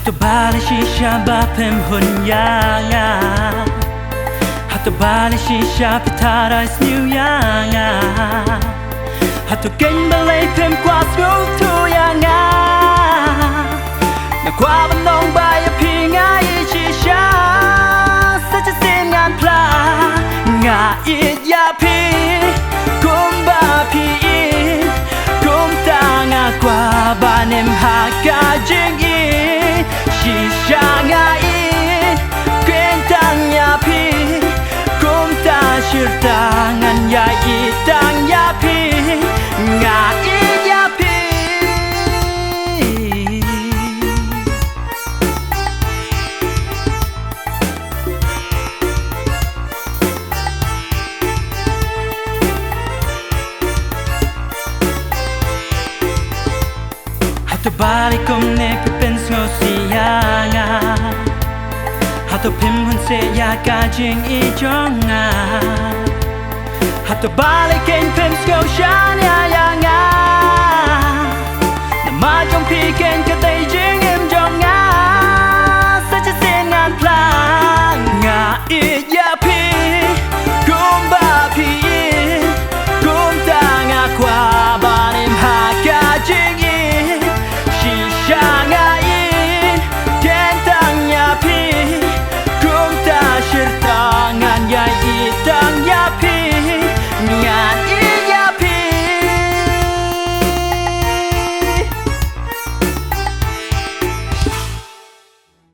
Hatu bali shisha bapem hunyanga Hatu bali shisha pitara is new yanga Hatu geng balay pem kwa smooth to yanga Na kwa banong baya pinga i shisha Such a sin ngan pla Nga it ya pi Kumba pi Kum ta nga kwa banem haka jing Shisha nga it Kwentang ya pi Kum ta shirta ngan ya itang ya pi Nga it ya pi Hatu balik kum ne pipens ngo siyanga Hatu pim hun se ya ka jing i jonga Hatu balik ken pim sko shan ya yanga Na ma jong pi ken ka